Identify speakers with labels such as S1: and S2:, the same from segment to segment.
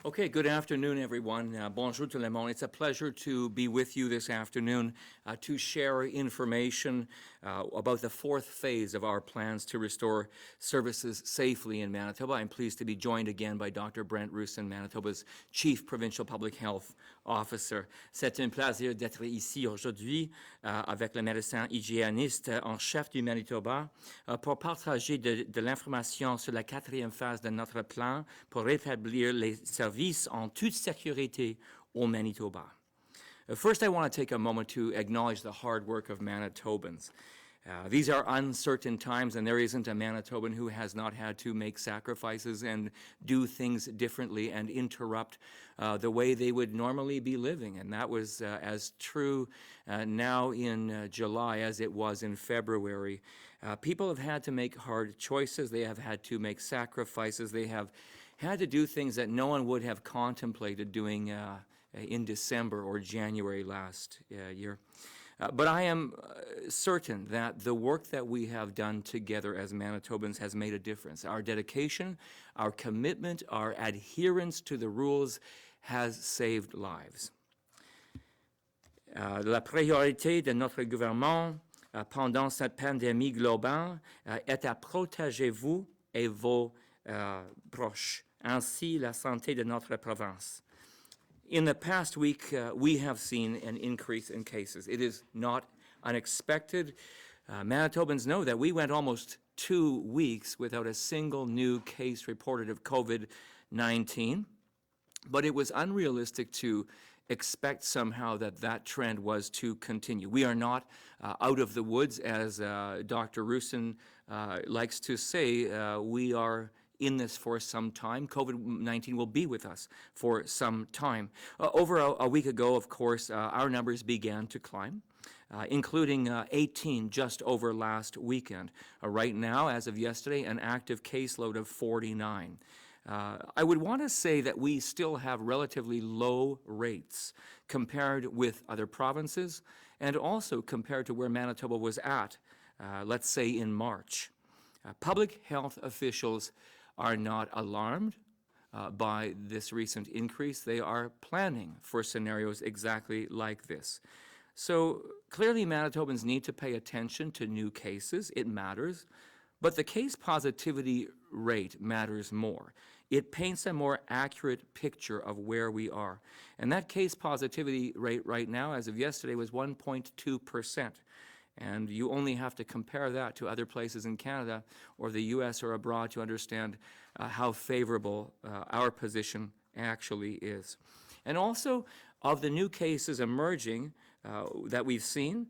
S1: Okay, good afternoon, everyone. Bonjour tout le monde. It's a pleasure to be with you this afternoon to share information about the fourth phase of our plans to restore services safely in Manitoba. I'm pleased to be joined again by Dr. Brent Roussin, Manitoba's Chief Provincial Public Health Officer. C'est un plaisir d'être ici aujourd'hui avec le médecin hygiéniste en chef du Manitoba pour partager de l'information sur la quatrième phase de notre plan pour rétablir les services en toute sécurité au Manitoba. First, I want to take a moment to acknowledge the hard work of Manitobans. These are uncertain times, and there isn't a Manitoban who has not had to make sacrifices and do things differently and interrupt the way they would normally be living. And that was as true now in July as it was in February. People have had to make hard choices. They have had to make sacrifices. They have had to do things that no one would have contemplated doing in December or January last year. But I am certain that the work that we have done together as Manitobans has made a difference. Our dedication, our commitment, our adherence to the rules has saved lives. La priorité de notre gouvernement pendant cette pandémie globale est à protéger vous et vos proches, ainsi la santé de notre province. In the past week, we have seen an increase in cases. It is not unexpected. Manitobans know that we went almost 2 weeks without a single new case reported of COVID-19, but it was unrealistic to expect somehow that trend was to continue. We are not out of the woods, as Dr. Roussin likes to say. We are in this for some time. COVID-19 will be with us for some time. Over a week ago, of course, our numbers began to climb, including 18 just over last weekend. Right now, as of yesterday, an active caseload of 49. I would want to say that we still have relatively low rates compared with other provinces and also compared to where Manitoba was at, let's say in March. Public health officials are not alarmed by this recent increase. They are planning for scenarios exactly like this. So clearly Manitobans need to pay attention to new cases. It matters. But the case positivity rate matters more. It paints a more accurate picture of where we are. And that case positivity rate right now, as of yesterday, was 1.2%. And you only have to compare that to other places in Canada or the U.S. or abroad to understand how favorable our position actually is. And also, of the new cases emerging that we've seen,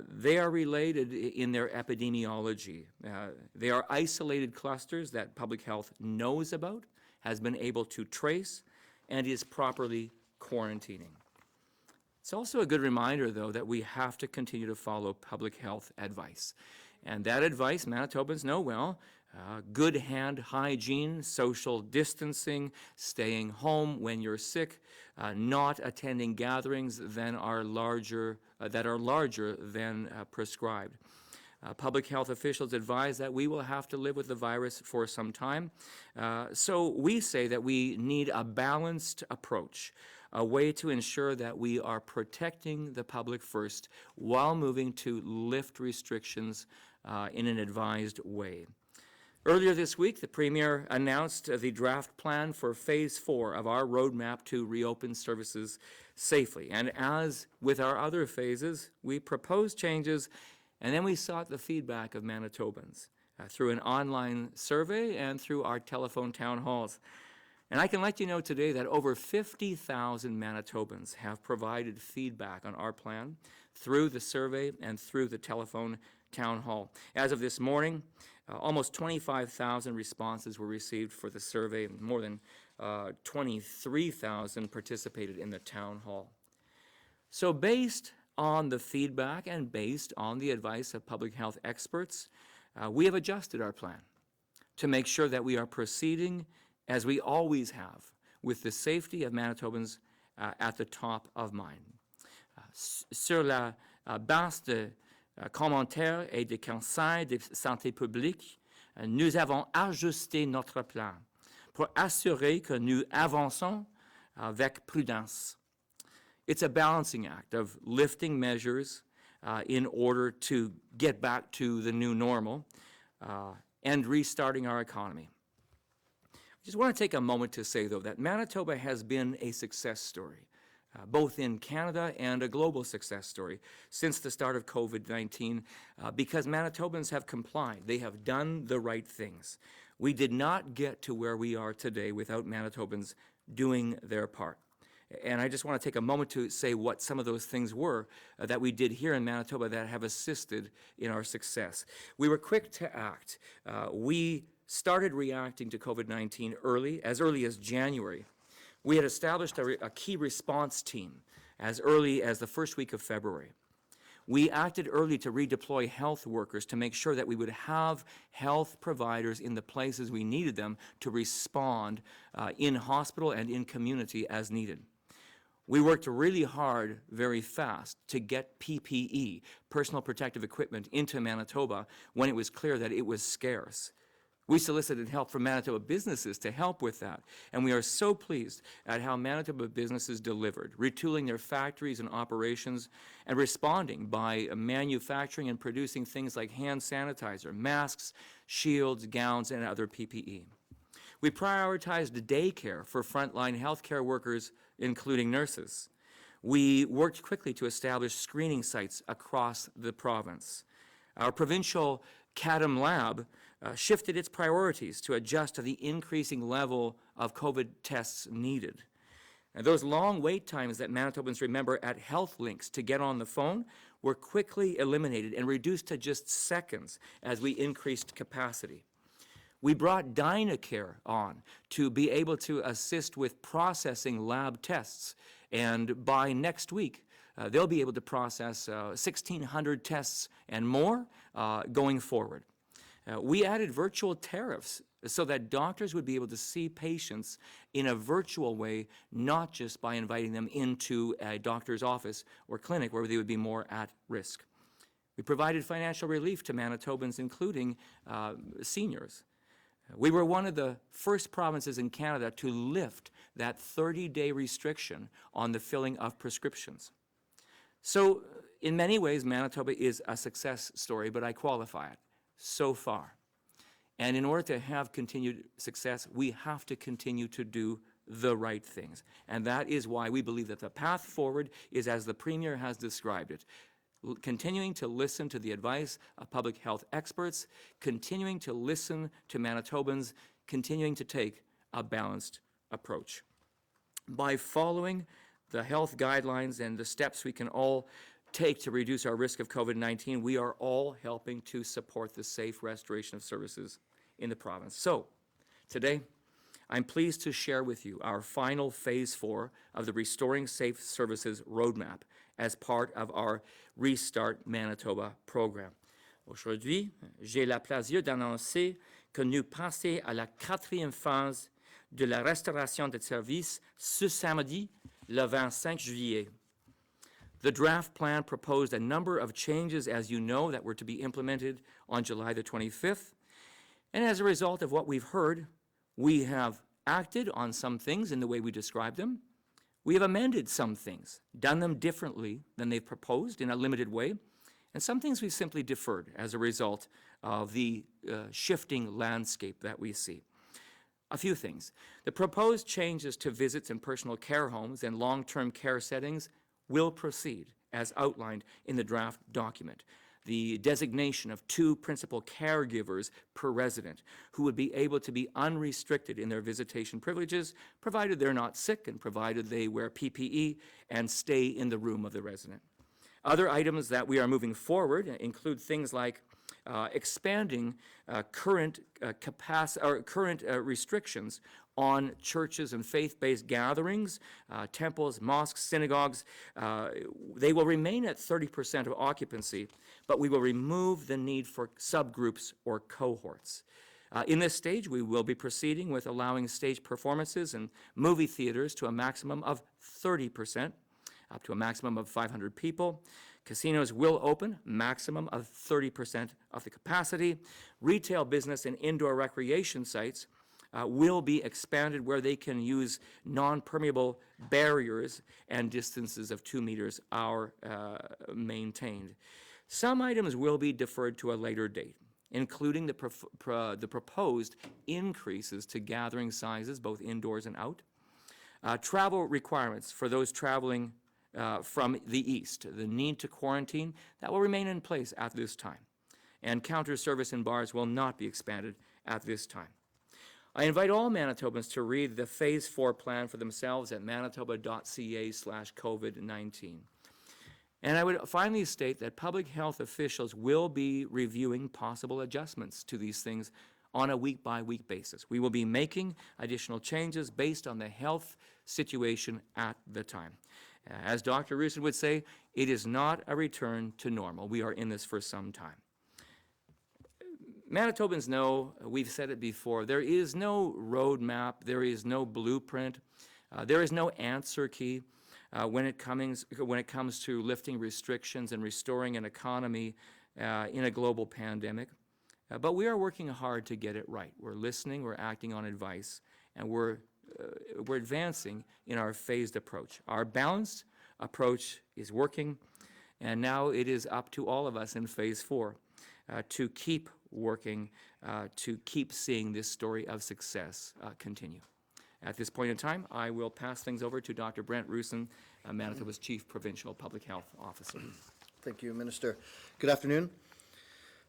S1: they are related in their epidemiology. They are isolated clusters that public health knows about, has been able to trace, and is properly quarantining. It's also a good reminder, though, that we have to continue to follow public health advice. And that advice, Manitobans know well, good hand hygiene, social distancing, staying home when you're sick, not attending gatherings that are larger than prescribed. Public health officials advise that we will have to live with the virus for some time. So we say that we need a balanced approach, a way to ensure that we are protecting the public first while moving to lift restrictions in an advised way. Earlier this week, the Premier announced the draft plan for Phase 4 of our roadmap to reopen services safely. And as with our other phases, we proposed changes, and then we sought the feedback of Manitobans through an online survey and through our telephone town halls. And I can let you know today that over 50,000 Manitobans have provided feedback on our plan through the survey and through the telephone town hall. As of this morning, almost 25,000 responses were received for the survey, and more than 23,000 participated in the town hall. So based on the feedback and based on the advice of public health experts, we have adjusted our plan to make sure that we are proceeding as we always have, with the safety of Manitobans at the top of mind. Sur la base de commentaires et de conseils de santé publique, nous avons ajusté notre plan pour assurer que nous avançons avec prudence. It's a balancing act of lifting measures in order to get back to the new normal and restarting our economy. I just want to take a moment to say, though, that Manitoba has been a success story, both in Canada and a global success story since the start of COVID-19, because Manitobans have complied. They have done the right things. We did not get to where we are today without Manitobans doing their part. And I just want to take a moment to say what some of those things were that we did here in Manitoba that have assisted in our success. We were quick to act. We started reacting to COVID-19 as early as January. We had established a key response team as early as the first week of February. We acted early to redeploy health workers to make sure that we would have health providers in the places we needed them to respond in hospital and in community as needed. We worked really hard, very fast, to get PPE, personal protective equipment, into Manitoba when it was clear that it was scarce. We solicited help from Manitoba businesses to help with that, and we are so pleased at how Manitoba businesses delivered, retooling their factories and operations and responding by manufacturing and producing things like hand sanitizer, masks, shields, gowns, and other PPE. We prioritized daycare for frontline healthcare workers, including nurses. We worked quickly to establish screening sites across the province. Our provincial CADM lab shifted its priorities to adjust to the increasing level of COVID tests needed. And those long wait times that Manitobans remember at health links to get on the phone were quickly eliminated and reduced to just seconds as we increased capacity. We brought DynaCare on to be able to assist with processing lab tests, and by next week, they'll be able to process 1,600 tests and more going forward. We added virtual tariffs so that doctors would be able to see patients in a virtual way, not just by inviting them into a doctor's office or clinic where they would be more at risk. We provided financial relief to Manitobans, including seniors. We were one of the first provinces in Canada to lift that 30-day restriction on the filling of prescriptions. So in many ways, Manitoba is a success story, but I qualify it so far. And in order to have continued success, we have to continue to do the right things. And that is why we believe that the path forward is as the Premier has described it. Continuing to listen to the advice of public health experts, continuing to listen to Manitobans, continuing to take a balanced approach. By following the health guidelines and the steps we can all take to reduce our risk of COVID-19, we are all helping to support the safe restoration of services in the province. So, today, I'm pleased to share with you our final phase 4 of the Restoring Safe Services Roadmap as part of our Restart Manitoba program. Aujourd'hui, j'ai le plaisir d'annoncer que nous passons à la 4e phase de la restauration des services ce samedi, le 25 juillet. The draft plan proposed a number of changes, as you know, that were to be implemented on July the 25th. And as a result of what we've heard, we have acted on some things in the way we described them. We have amended some things, done them differently than they've proposed in a limited way, and some things we've simply deferred as a result of the shifting landscape that we see. A few things. The proposed changes to visits in personal care homes and long-term care settings will proceed as outlined in the draft document. The designation of 2 principal caregivers per resident who would be able to be unrestricted in their visitation privileges, provided they're not sick and provided they wear PPE and stay in the room of the resident. Other items that we are moving forward include things like expanding current restrictions on churches and faith-based gatherings, temples, mosques, synagogues. They will remain at 30% of occupancy, but we will remove the need for subgroups or cohorts. In this stage, we will be proceeding with allowing stage performances and movie theaters to a maximum of 30%, up to a maximum of 500 people. Casinos will open, maximum of 30% of the capacity. Retail business and indoor recreation sites will be expanded where they can use non-permeable barriers and distances of 2 meters are maintained. Some items will be deferred to a later date, including the proposed increases to gathering sizes, both indoors and out. Travel requirements for those traveling from the east, the need to quarantine, that will remain in place at this time. And counter service in bars will not be expanded at this time. I invite all Manitobans to read the Phase 4 plan for themselves at manitoba.ca/COVID-19. And I would finally state that public health officials will be reviewing possible adjustments to these things on a week-by-week basis. We will be making additional changes based on the health situation at the time. As Dr. Roussin would say, it is not a return to normal. We are in this for some time. Manitobans know, we've said it before, there is no roadmap, there is no blueprint, there is no answer key when it comes to lifting restrictions and restoring an economy in a global pandemic. But we are working hard to get it right. We're listening, we're acting on advice, and we're advancing in our phased approach. Our balanced approach is working, and now it is up to all of us in Phase 4 to keep working, to keep seeing this story of success continue. At this point in time, I will pass things over to Dr. Brent Roussin, Manitoba's Chief Provincial Public Health Officer.
S2: Thank you, Minister. Good afternoon.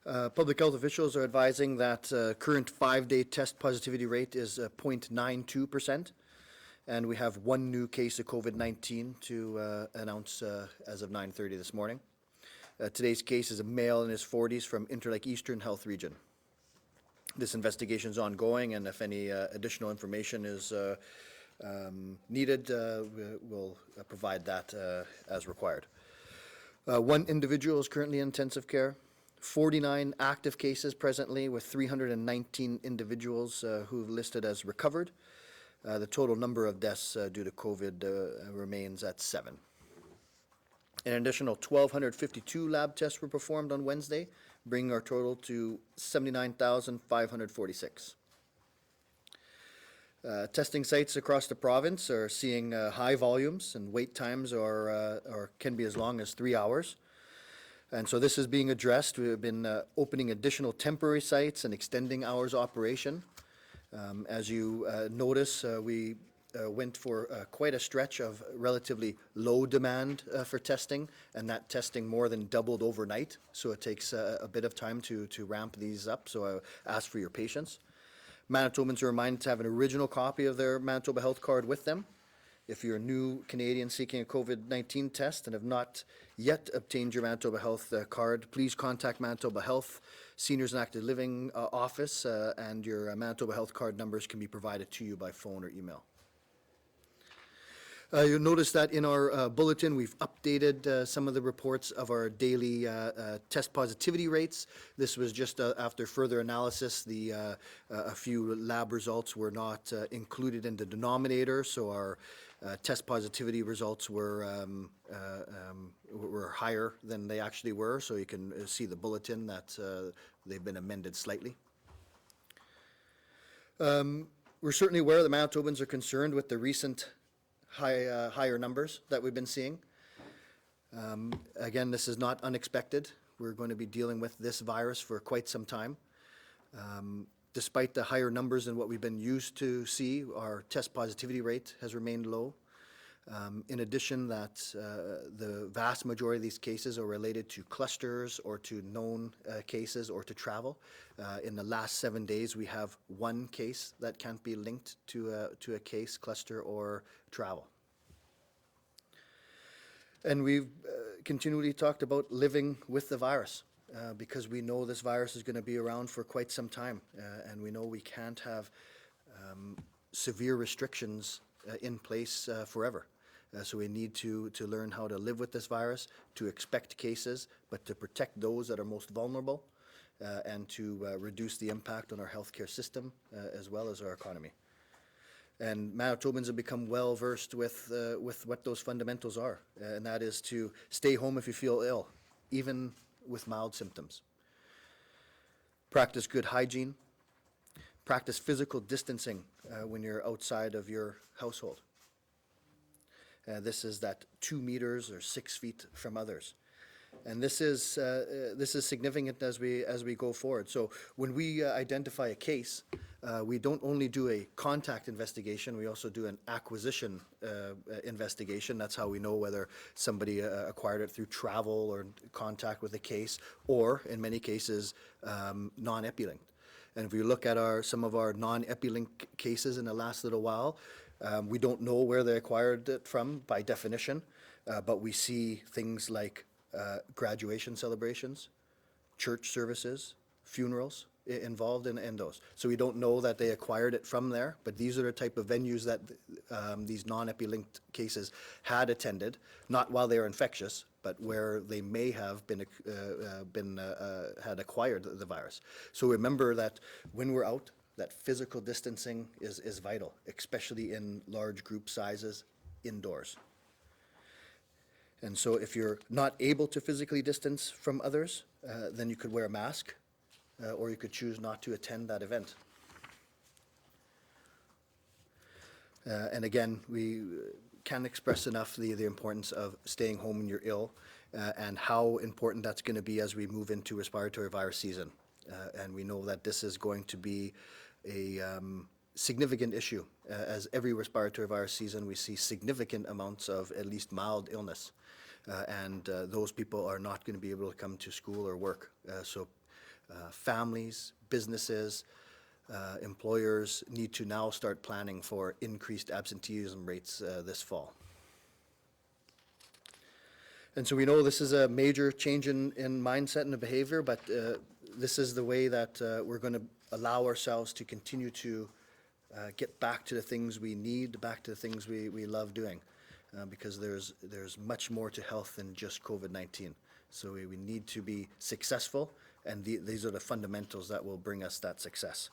S2: Public health officials are advising that current 5-day test positivity rate is 0.92%, and we have one new case of COVID-19 to announce as of 9:30 this morning. Today's case is a male in his 40s from Interlake Eastern Health Region. This investigation is ongoing, and if any additional information is needed, we'll provide that as required. One individual is currently in intensive care. 49 active cases presently, with 319 individuals who've listed as recovered. The total number of deaths due to COVID remains at 7. An additional 1,252 lab tests were performed on Wednesday, bringing our total to 79,546. Testing sites across the province are seeing high volumes, and wait times can be as long as 3 hours. And so this is being addressed. We have been opening additional temporary sites and extending hours operation. As you notice, we went for quite a stretch of relatively low demand for testing, and that testing more than doubled overnight. So it takes a bit of time to ramp these up, so I ask for your patience. Manitobans are reminded to have an original copy of their Manitoba Health Card with them. If you're a new Canadian seeking a COVID-19 test and have not yet obtained your Manitoba Health Card, please contact Manitoba Health Seniors and Active Living Office, and your Manitoba Health Card numbers can be provided to you by phone or email. You'll notice that in our bulletin, we've updated some of the reports of our daily test positivity rates. This was just after further analysis. A few lab results were not included in the denominator, so our test positivity results were higher than they actually were. So you can see the bulletin that they've been amended slightly. We're certainly aware that Manitobans are concerned with the recent higher numbers that we've been seeing. Again, this is not unexpected. We're going to be dealing with this virus for quite some time. Despite the higher numbers than what we've been used to see, our test positivity rate has remained low. In addition, that the vast majority of these cases are related to clusters or to known cases or to travel. In the last 7 days, we have one case that can't be linked to a case, cluster, or travel. And we've continually talked about living with the virus because we know this virus is going to be around for quite some time, and we know we can't have severe restrictions in place forever. So we need to learn how to live with this virus, to expect cases, but to protect those that are most vulnerable, and to reduce the impact on our healthcare system as well as our economy. And Manitobans have become well versed with what those fundamentals are, and that is to stay home if you feel ill, even with mild symptoms. Practice good hygiene. practice physical distancing when you're outside of your household. This is that 2 meters or 6 feet from others. And this is significant as we go forward. So when we identify a case, we don't only do a contact investigation, we also do an acquisition investigation. That's how we know whether somebody acquired it through travel or contact with a case, or in many cases, non-epi-linked. And if we look at some of our non-epi-linked cases in the last little while, we don't know where they acquired it from by definition, but we see things like graduation celebrations, church services, funerals involved in those. So we don't know that they acquired it from there, but these are the type of venues that these non-epi-linked cases had attended, not while they were infectious, but where they may have had acquired the virus. So remember that when we're out, that physical distancing is vital, especially in large group sizes indoors. And so if you're not able to physically distance from others, then you could wear a mask, or you could choose not to attend that event. And again, we can't express enough the importance of staying home when you're ill, and how important that's going to be as we move into respiratory virus season. And we know that this is going to be a significant issue. As every respiratory virus season, we see significant amounts of at least mild illness. And those people are not going to be able to come to school or work. So families, businesses, employers need to now start planning for increased absenteeism rates this fall. And so we know this is a major change in mindset and the behavior, but this is the way that we're going to allow ourselves to continue to get back to the things we need, back to the things we love doing. Because there's much more to health than just COVID-19. So we need to be successful, and these are the fundamentals that will bring us that success.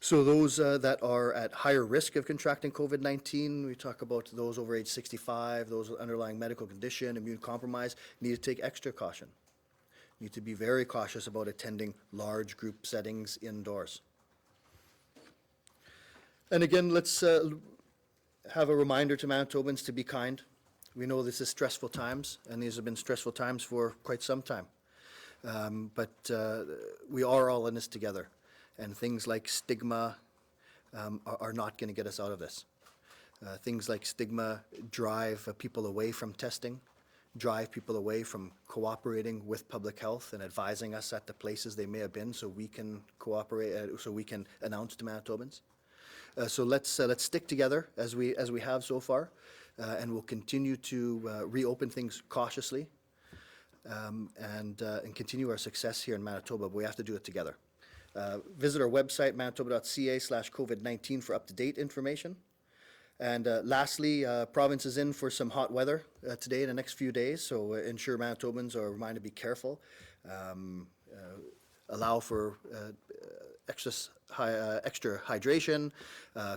S2: So those that are at higher risk of contracting COVID-19, we talk about those over age 65, those with underlying medical condition, immune compromise, need to take extra caution. Need to be very cautious about attending large group settings indoors. And again, let's have a reminder to Manitobans to be kind. We know this is stressful times, and these have been stressful times for quite some time. But we are all in this together, and things like stigma are not going to get us out of this. Things like stigma drive people away from testing, drive people away from cooperating with public health and advising us at the places they may have been, so we can cooperate, so we can announce to Manitobans. So let's stick together as we have so far, and we'll continue to reopen things cautiously, and continue our success here in Manitoba. But we have to do it together. Visit our website, manitoba.ca/COVID-19 for up-to-date information. And lastly, province is in for some hot weather today and the next few days, so ensure Manitobans are reminded to be careful. Allow for extra hydration,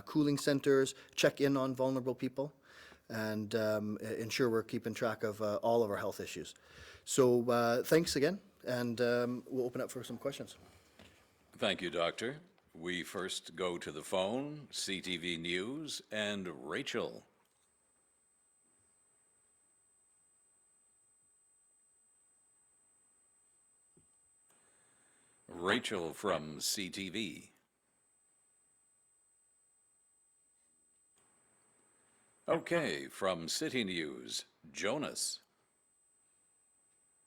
S2: cooling centers, check in on vulnerable people, and ensure we're keeping track of all of our health issues. So thanks again, and we'll open up for some questions.
S3: Thank you, Doctor. We first go to the phone, CTV News, and Rachel. Rachel from CTV. Okay, from City News, Jonas.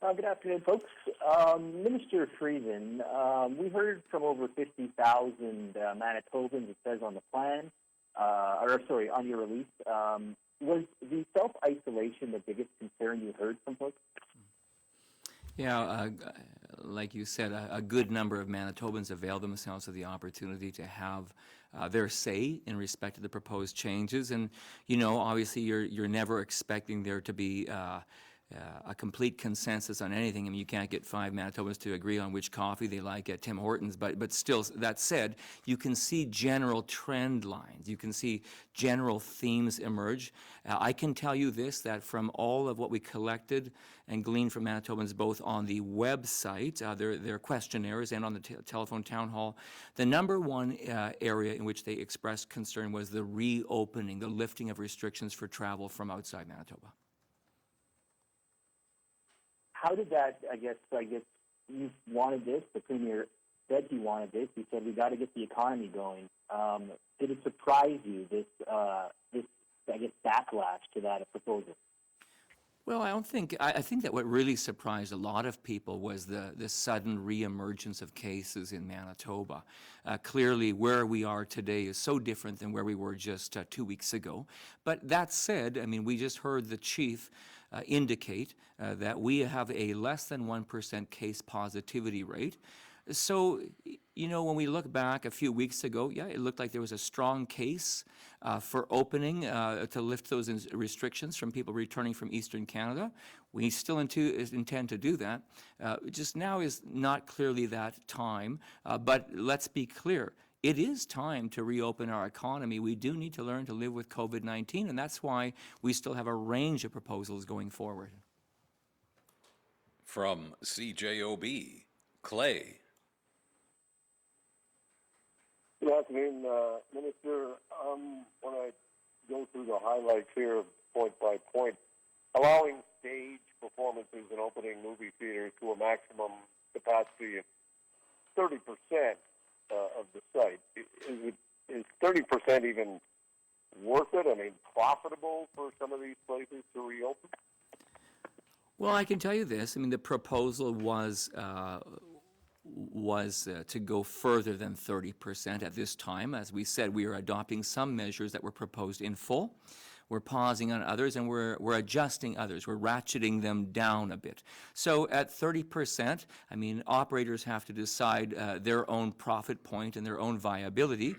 S4: Good afternoon, folks. Minister Friesen, we heard from over 50,000 Manitobans, it says on the plan, on your release. Was the self-isolation the biggest concern you heard from folks?
S1: Yeah, like you said, a good number of Manitobans avail themselves of the opportunity to have their say in respect to the proposed changes. And, you know, obviously you're never expecting there to be a complete consensus on anything. I mean, you can't get 5 Manitobans to agree on which coffee they like at Tim Hortons, but still, that said, you can see general trend lines. You can see general themes emerge. I can tell you this, that from all of what we collected and gleaned from Manitobans, both on the website, their questionnaires, and on the telephone town hall, the number one area in which they expressed concern was the reopening, the lifting of restrictions for travel from outside Manitoba.
S4: How did that, I guess you wanted this, the Premier said he wanted this, he said we got to get the economy going. Did it surprise you, this backlash to that proposal?
S1: Well, I think that what really surprised a lot of people was the sudden reemergence of cases in Manitoba. Clearly, where we are today is so different than where we were just 2 weeks ago. But that said, I mean, we just heard the chief indicate that we have a less than 1% case positivity rate. So, you know, when we look back a few weeks ago, yeah, it looked like there was a strong case for opening to lift those restrictions from people returning from Eastern Canada. We still intend to do that. Just now is not clearly that time, but let's be clear. It is time to reopen our economy. We do need to learn to live with COVID-19, and that's why we still have a range of proposals going forward.
S3: From CJOB, Clay.
S5: Good afternoon, Minister. When I go through the highlights here, point by point, allowing stage performances and opening movie theaters to a maximum capacity of 30% of the site. Is 30% even worth it? I mean, profitable for some of these places to reopen?
S1: Well, I can tell you this. I mean, the proposal was to go further than 30% at this time. As we said, we are adopting some measures that were proposed in full. We're pausing on others, and we're adjusting others. We're ratcheting them down a bit. So at 30%, I mean, operators have to decide their own profit point and their own viability.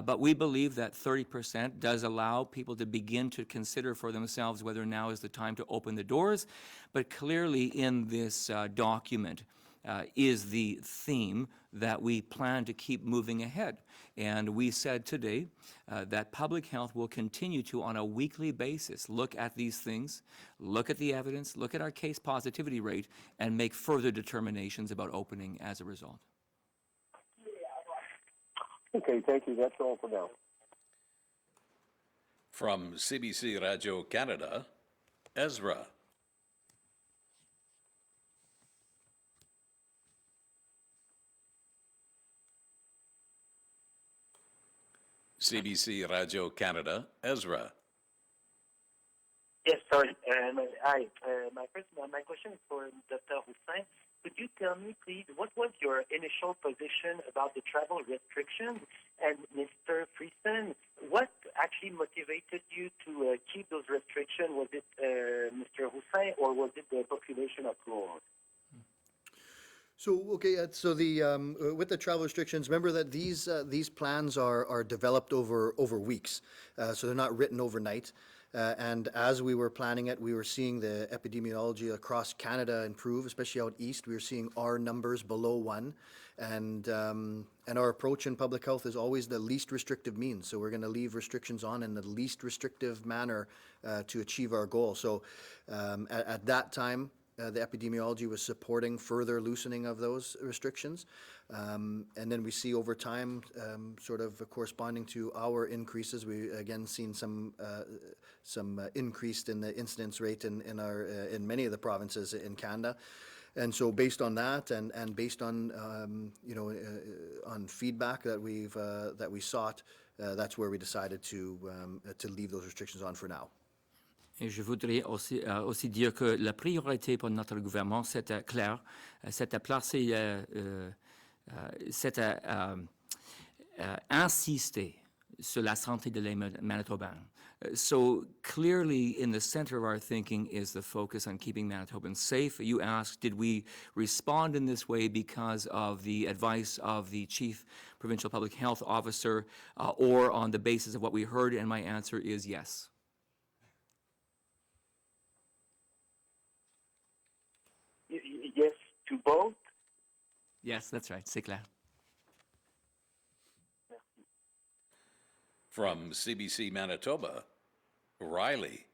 S1: But we believe that 30% does allow people to begin to consider for themselves whether now is the time to open the doors. But clearly in this document, is the theme that we plan to keep moving ahead. And we said today that public health will continue to, on a weekly basis, look at these things, look at the evidence, look at our case positivity rate, and make further determinations about opening as a result.
S5: Okay, thank you. That's all for now.
S3: From CBC Radio Canada, Ezra. CBC Radio Canada, Ezra.
S6: Yes, sorry. My question is for Dr. Roussin. Could you tell me, please, what was your initial position about the travel restrictions? And Mr. Friesen, what actually motivated you to keep those restrictions? Was it Mr. Roussin or was it the population abroad?
S2: So with the travel restrictions, remember that these plans are developed over weeks, so they're not written overnight. And as we were planning it, we were seeing the epidemiology across Canada improve, especially out east. We were seeing our numbers below 1, and our approach in public health is always the least restrictive means. So we're going to leave restrictions on in the least restrictive manner to achieve our goal. So at that time, the epidemiology was supporting further loosening of those restrictions. And then we see over time, sort of corresponding to our increases, we again seen some increase in the incidence rate in many of the provinces in Canada. And so based on that and based on, on feedback that we sought, that's where we decided to leave those restrictions on for now.
S1: Et je voudrais aussi dire que la priorité pour notre gouvernement, c'était clair, c'était placer, c'était insister sur la santé de les Manitobans. So clearly in the center of our thinking is the focus on keeping Manitobans safe. You asked, did we respond in this way because of the advice of the Chief Provincial Public Health Officer or on the basis of what we heard? And my answer is yes.
S6: to both?
S1: Yes, that's right. C'est clair.
S3: From CBC Manitoba, Riley.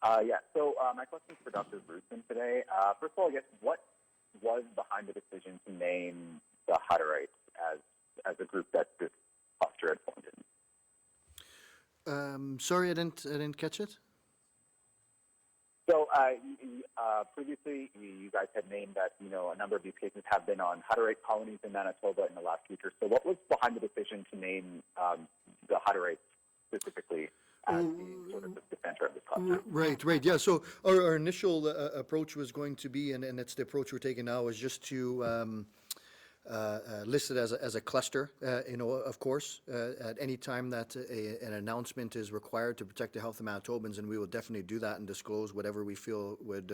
S7: Yeah, so my question is for Dr. Roussin today. First of all, I guess, what was behind the decision to name the Hutterites as a group that this cluster had formed in?
S2: Sorry, I didn't catch it.
S7: So previously, you guys had named that, a number of these cases have been on Hutterite colonies in Manitoba in the last week or so. What was behind the decision to name the Hutterites specifically as the sort of the center of this cluster?
S2: Right. Yeah. So our initial approach was going to be, and it's the approach we're taking now, is just to list it as a cluster. Of course, at any time that an announcement is required to protect the health of Manitobans, and we will definitely do that and disclose whatever we feel would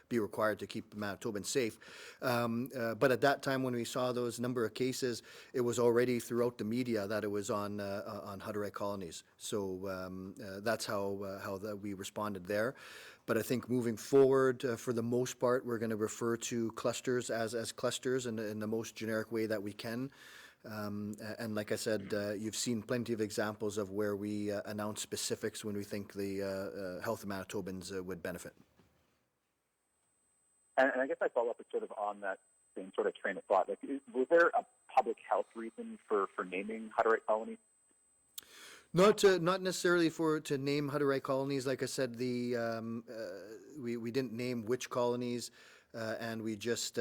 S2: be required to keep Manitobans safe. But at that time, when we saw those number of cases, it was already throughout the media that it was on Hutterite colonies. So that's how we responded there. But I think moving forward, for the most part, we're going to refer to clusters as clusters in the most generic way that we can. And like I said, you've seen plenty of examples of where we announce specifics when we think the health of Manitobans would benefit.
S7: And I guess my follow-up is sort of on that same sort of train of thought. Like, was there a public health reason for naming Hutterite colonies?
S2: Not necessarily to name Hutterite colonies. Like I said, we didn't name which colonies, and we just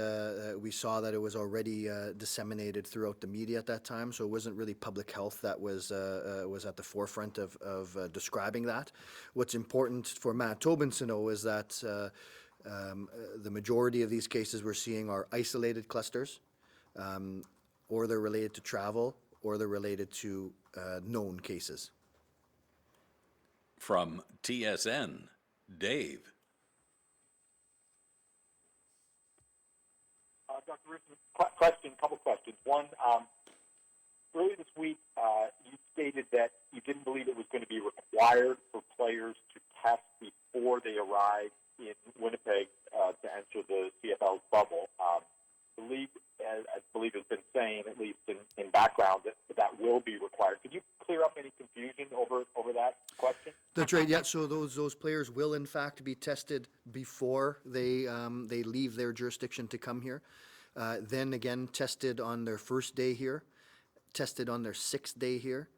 S2: we saw that it was already disseminated throughout the media at that time. So it wasn't really public health that was at the forefront of describing that. What's important for Manitobans to know is that the majority of these cases we're seeing are isolated clusters, or they're related to travel, or they're related to known cases.
S3: From TSN, Dave.
S8: Dr. Roussin, couple questions. One, earlier this week, you stated that you didn't believe it was going to be required for players to test before they arrive in Winnipeg to enter the CFL bubble. The league, I believe, has been saying, at least in background, that will be required. Could you clear up any confusion over that question?
S2: That's right. Yeah. So those players will in fact be tested before they leave their jurisdiction to come here. Then again, tested on their first day here, tested on their 6th day here,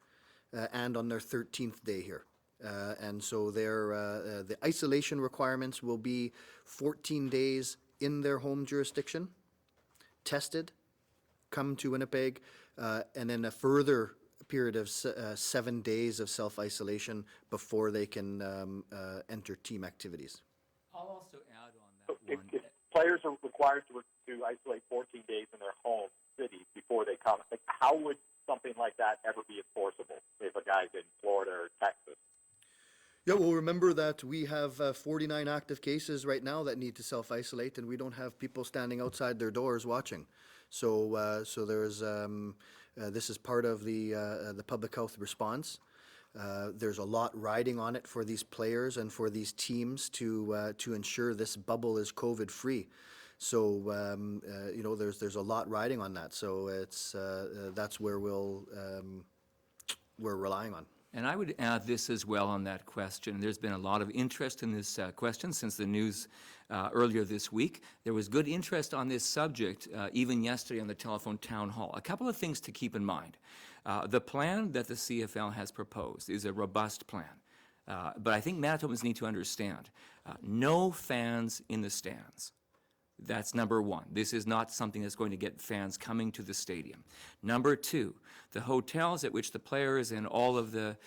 S2: and on their 13th day here. And so the isolation requirements will be 14 days in their home jurisdiction, tested, come to Winnipeg, and then a further period of 7 days of self-isolation before they can enter team activities.
S1: I'll also add on that one.
S8: If players are required to isolate 14 days in their home city before they come, like, how would something like that ever be enforceable if a guy's in Florida or Texas?
S2: Yeah, well, remember that we have 49 active cases right now that need to self-isolate, and we don't have people standing outside their doors watching. So there's this is part of the public health response. There's a lot riding on it for these players and for these teams to ensure this bubble is COVID-free. So there's a lot riding on that. So it's that's where we're relying on.
S1: And I would add this as well on that question. There's been a lot of interest in this question since the news earlier this week. There was good interest on this subject even yesterday on the telephone town hall. A couple of things to keep in mind. The plan that the CFL has proposed is a robust plan. But I think Manitobans need to understand, no fans in the stands. That's number one. This is not something that's going to get fans coming to the stadium. Number two, the hotels at which the players and all of the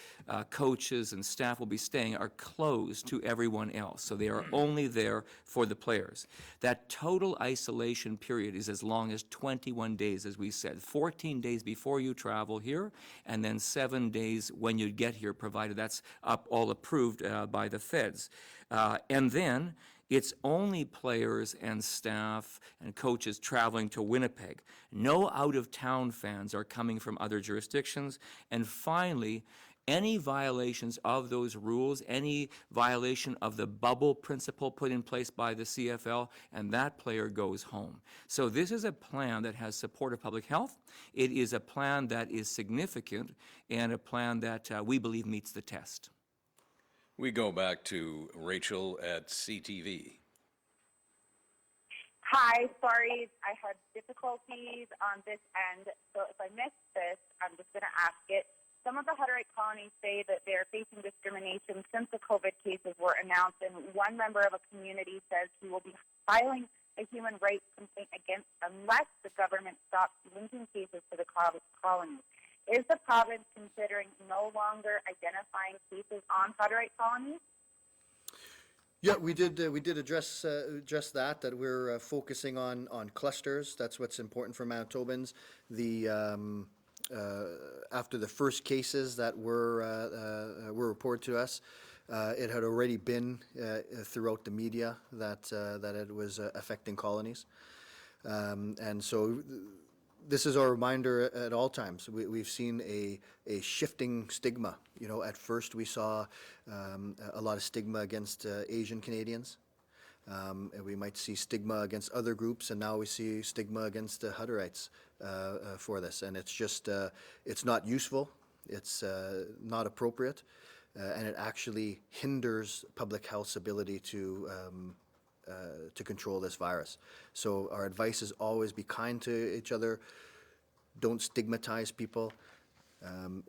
S1: coaches and staff will be staying are closed to everyone else. So they are only there for the players. That total isolation period is as long as 21 days, as we said. 14 days before you travel here, and then 7 days when you get here, provided that's all approved by the feds. And then it's only players and staff and coaches traveling to Winnipeg. No out-of-town fans are coming from other jurisdictions. And finally, any violations of those rules, any violation of the bubble principle put in place by the CFL, and that player goes home. So this is a plan that has support of public health. It is a plan that is significant and a plan that we believe meets the test.
S3: We go back to Rachel at CTV.
S9: Hi, sorry, I had difficulties on this end, so if I missed this, I'm just going to ask it. Some of the Hutterite colonies say that they're facing discrimination since the COVID cases were announced, and one member of a community says he will be filing a human rights complaint against unless the government stops linking cases to the colonies. Is the province considering no longer identifying cases on Hutterite colonies?
S2: Yeah, we did address that we're focusing on clusters. That's what's important for Manitobans. The after the first cases that were reported to us, it had already been throughout the media that it was affecting colonies, and so this is our reminder at all times. We've seen a shifting stigma. You know, at first we saw a lot of stigma against Asian Canadians. And we might see stigma against other groups, and now we see stigma against the Hutterites for this. And it's just, it's not useful, it's not appropriate, and it actually hinders public health's ability to control this virus. So our advice is always be kind to each other, don't stigmatize people,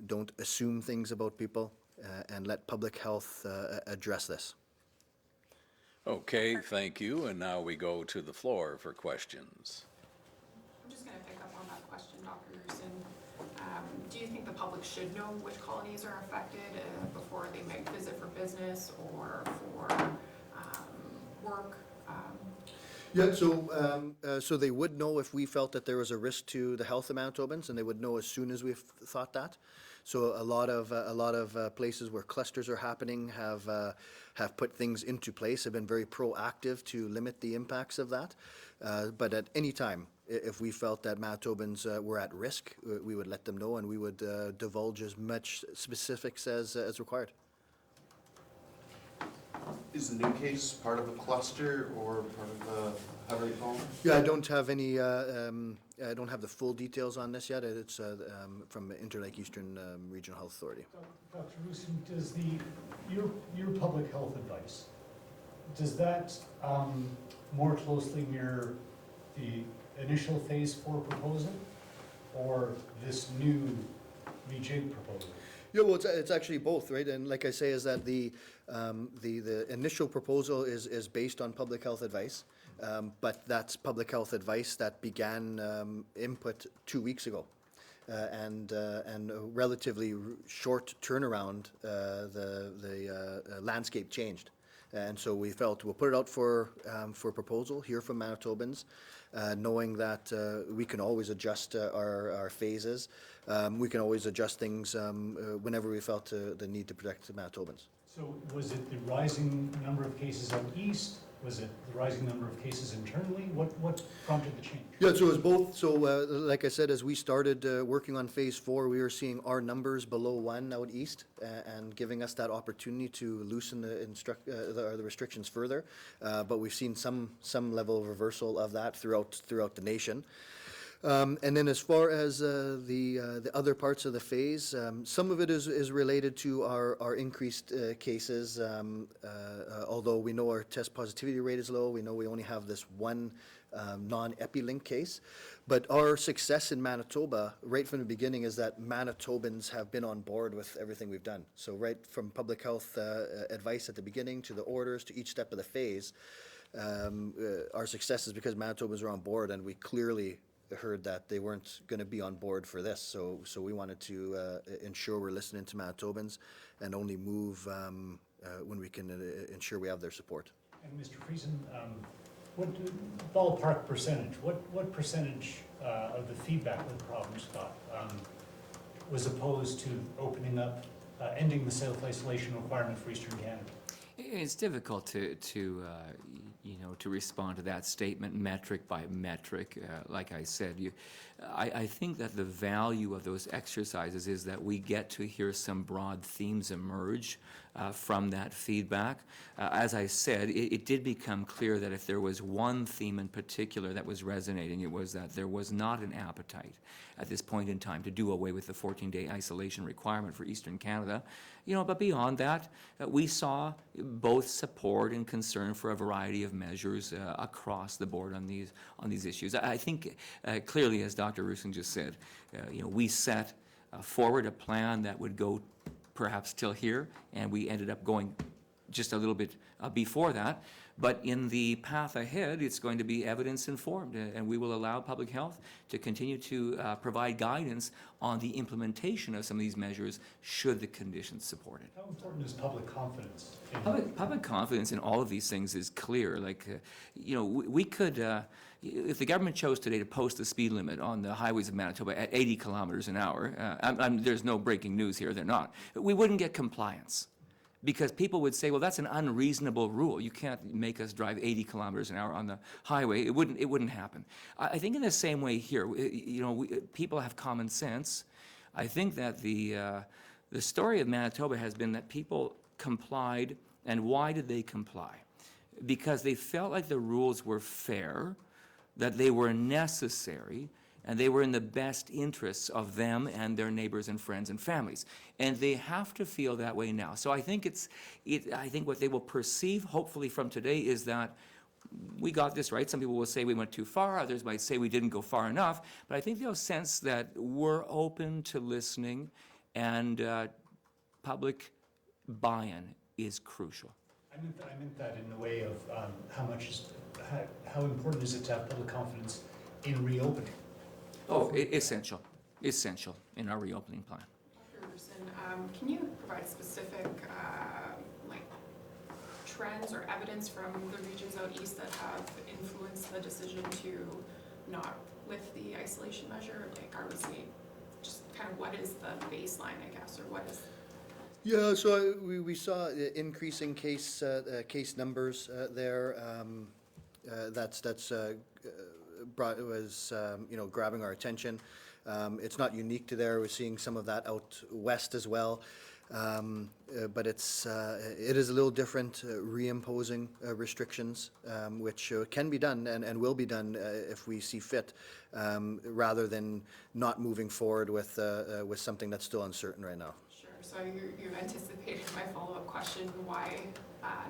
S2: don't assume things about people, and let public health address this.
S3: Okay, thank you. And now we go to the floor for questions.
S10: I'm just going to pick up on that question, Dr. Roussin. Do you think the public should know which colonies are affected before they make visit for business or for work?
S2: Yeah, so they would know if we felt that there was a risk to the health of Manitobans, and they would know as soon as we thought that. So a lot of places where clusters are happening have put things into place, have been very proactive to limit the impacts of that. But at any time, if we felt that Manitobans were at risk, we would let them know, and we would divulge as much specifics as required.
S11: Is the new case part of a cluster or part of a Hutterite colony?
S2: Yeah, I don't have any. I don't have the full details on this yet. It's from Interlake Eastern Regional Health Authority.
S12: Dr. Roussin, does your public health advice, does that more closely mirror the initial phase 4 proposal or this new rejig proposal?
S2: Yeah, well, it's actually both, right? And like I say, is that the initial proposal is based on public health advice, but that's public health advice that began input 2 weeks ago, and a relatively short turnaround, the landscape changed. And so we felt we'll put it out for proposal, hear from Manitobans, knowing that we can always adjust our phases. We can always adjust things whenever we felt the need to protect the Manitobans.
S12: So was it the rising number of cases out east? Was it the rising number of cases internally? What prompted the change?
S2: Yeah, so it was both. So like I said, as we started working on phase 4, we were seeing our numbers below 1 out east, and giving us that opportunity to loosen the restrictions further. But we've seen some level of reversal of that throughout the nation. And then as far as the other parts of the phase, some of it is related to our increased cases. Although we know our test positivity rate is low, we know we only have this one non-epi-link case. But our success in Manitoba, right from the beginning, is that Manitobans have been on board with everything we've done. So right from public health advice at the beginning to the orders to each step of the phase, our success is because Manitobans are on board, and we clearly heard that they weren't going to be on board for this, so we wanted to ensure we're listening to Manitobans and only move when we can ensure we have their support.
S12: And Mr. Friesen, what ballpark percentage? What percentage of the feedback that the province got was opposed to opening up, ending the self-isolation requirement for Eastern Canada?
S1: It's difficult to respond to that statement metric by metric. Like I said, I think that the value of those exercises is that we get to hear some broad themes emerge from that feedback. As I said, it did become clear that if there was one theme in particular that was resonating, it was that there was not an appetite at this point in time to do away with the 14-day isolation requirement for Eastern Canada. But beyond that, we saw both support and concern for a variety of measures across the board on these issues. I think clearly, as Dr. Roussin just said, we set forward a plan that would go perhaps till here, and we ended up going just a little bit before that. But in the path ahead, it's going to be evidence-informed, and we will allow public health to continue to provide guidance on the implementation of some of these measures should the conditions support it.
S12: How important is public confidence?
S1: Public confidence in all of these things is clear. We could, if the government chose today to post the speed limit on the highways of Manitoba at 80 kilometers an hour, there's no breaking news here, they're not, we wouldn't get compliance. Because people would say, well, that's an unreasonable rule. You can't make us drive 80 kilometers an hour on the highway. It wouldn't happen. I think in the same way here, people have common sense. I think that the story of Manitoba has been that people complied, and why did they comply? Because they felt like the rules were fair, that they were necessary, and they were in the best interests of them and their neighbors and friends and families. And they have to feel that way now. So I think I think what they will perceive, hopefully from today, is that we got this right. Some people will say we went too far, others might say we didn't go far enough, but I think they'll sense that we're open to listening, and public buy-in is crucial.
S12: I meant that in the way of how important is it to have public confidence in reopening?
S1: Oh, essential in our reopening plan.
S10: Dr. Roussin, can you provide specific trends or evidence from the regions out east that have influenced the decision to not lift the isolation measure? Are we seeing just kind of what is the baseline, I guess, or what is?
S2: Yeah, so we saw increasing case numbers there. That's grabbing our attention. It's not unique to there. We're seeing some of that out west as well. But it is a little different, reimposing restrictions, which can be done and will be done if we see fit, rather than not moving forward with something that's still uncertain right now.
S10: Sure. So you've anticipated my follow-up question: why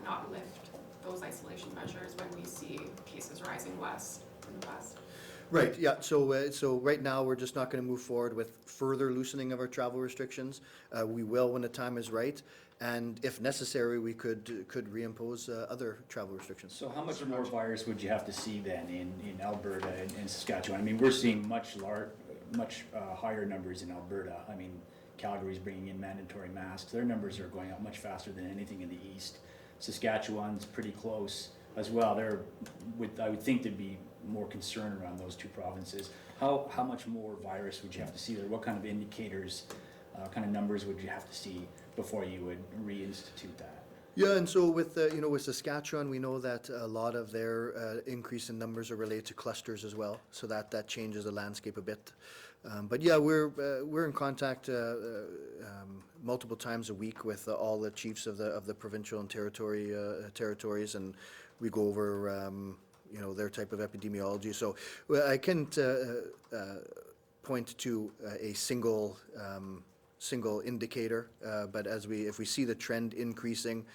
S10: not lift those isolation measures when we see cases rising west in the west?
S2: Right, yeah, so right now, we're just not going to move forward with further loosening of our travel restrictions. We will when the time is right, and if necessary, we could reimpose other travel restrictions.
S13: So how much more virus would you have to see then in Alberta and Saskatchewan? I mean, we're seeing much higher numbers in Alberta. I mean, Calgary's bringing in mandatory masks. Their numbers are going up much faster than anything in the east. Saskatchewan's pretty close as well. I would think there'd be more concern around those two provinces. How much more virus would you have to see there? What kind of indicators, kind of numbers would you have to see before you would reinstitute that?
S2: Yeah, and so with Saskatchewan, we know that a lot of their increase in numbers are related to clusters as well, so that changes the landscape a bit. But yeah, we're in contact multiple times a week with all the chiefs of the provincial and territories, and we go over their type of epidemiology. So I can't point to a single indicator, but if we see the trend increasing,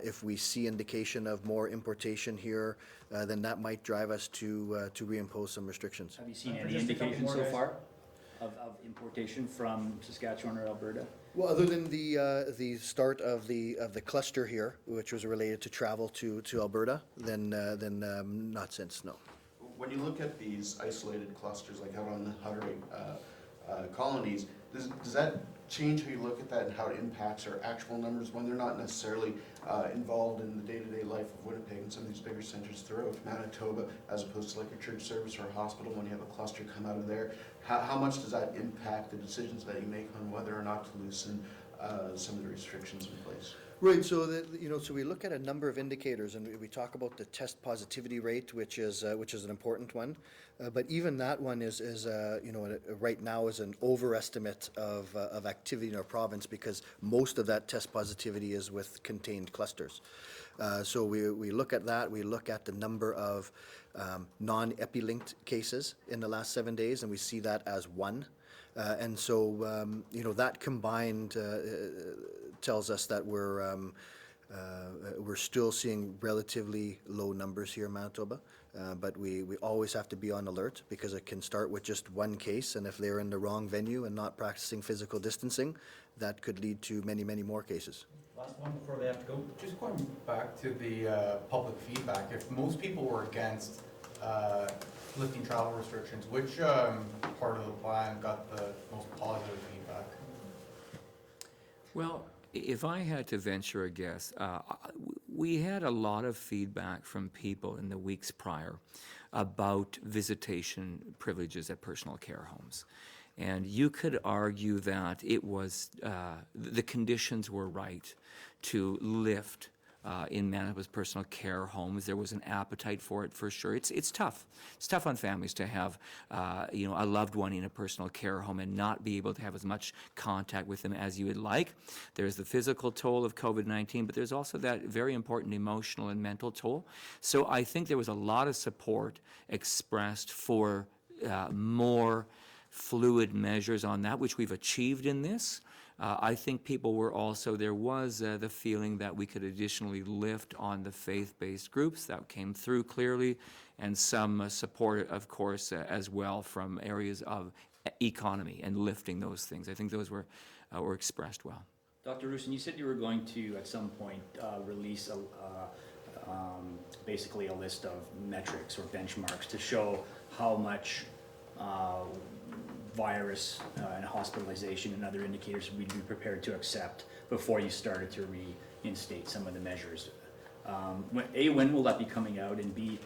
S2: if we see indication of more importation here, then that might drive us to reimpose some restrictions.
S13: Have you seen any indication so far of importation from Saskatchewan or Alberta?
S2: Well, other than the start of the cluster here, which was related to travel to Alberta, then not since, no.
S11: When you look at these isolated clusters, like out on the Hutterites colonies, does that change how you look at that and how it impacts our actual numbers when they're not necessarily involved in the day-to-day life of Winnipeg and some of these bigger centers throughout Manitoba, as opposed to like a church service or a hospital when you have a cluster come out of there? How much does that impact the decisions that you make on whether or not to loosen some of the restrictions in place?
S2: Right, so so we look at a number of indicators, and we talk about the test positivity rate, which is an important one. But even that one is right now is an overestimate of activity in our province, because most of that test positivity is with contained clusters. So we look at that. We look at the number of non-epi-linked cases in the last 7 days, and we see that as 1. And so, that combined tells us that we're still seeing relatively low numbers here in Manitoba, but we always have to be on alert, because it can start with just one case, and if they're in the wrong venue and not practicing physical distancing, that could lead to many, many more cases.
S12: Last one before they have to go.
S14: Just going back to the public feedback, if most people were against lifting travel restrictions, which part of the plan got the most positive feedback?
S1: Well, if I had to venture a guess, we had a lot of feedback from people in the weeks prior about visitation privileges at personal care homes. And you could argue that it was, the conditions were right to lift in Manitoba's personal care homes. There was an appetite for it, for sure. It's tough. It's tough on families to have, a loved one in a personal care home and not be able to have as much contact with them as you would like. There's the physical toll of COVID-19, but there's also that very important emotional and mental toll. So I think there was a lot of support expressed for more fluid measures on that, which we've achieved in this. I think people were also, there was the feeling that we could additionally lift on the faith-based groups. That came through clearly, and some support, of course, as well from areas of economy and lifting those things. I think those were expressed well.
S13: Dr. Roussin, you said you were going to, at some point, release basically a list of metrics or benchmarks to show how much virus and hospitalization and other indicators we'd be prepared to accept before you started to reinstate some of the measures. When will that be coming out, and B,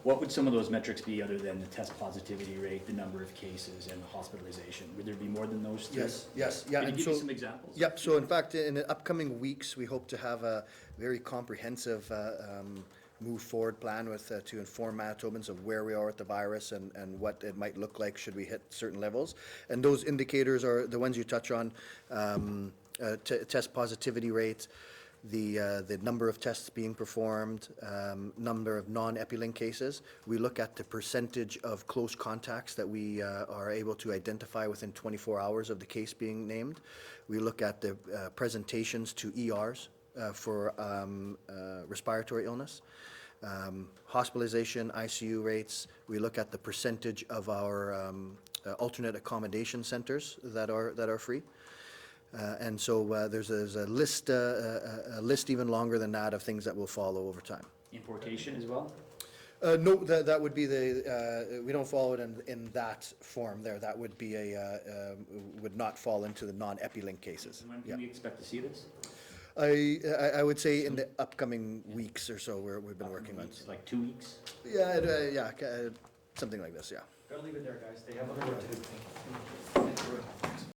S13: what would some of those metrics be other than the test positivity rate, the number of cases, and hospitalization? Would there be more than those three?
S2: Yes, yeah.
S13: Can you give me some examples?
S2: Yep, so in fact, in the upcoming weeks, we hope to have a very comprehensive move forward plan to inform Manitobans of where we are with the virus and what it might look like should we hit certain levels. And those indicators are the ones you touch on, test positivity rate, the number of tests being performed, number of non-epi-link cases. We look at the percentage of close contacts that we are able to identify within 24 hours of the case being named. We look at the presentations to ERs for respiratory illness. Hospitalization, ICU rates. We look at the percentage of our alternate accommodation centers that are free. And so there's a list even longer than that of things that will follow over time.
S13: Importation as well?
S2: No, that would be we don't follow it in that form there. That would be would not fall into the non-epi-link cases.
S13: When can we expect to see this?
S2: I would say in the upcoming weeks or so we've been working on.
S13: Like 2 weeks?
S2: Yeah, something like this, yeah.
S12: Gotta leave it there, guys. They have other work to do.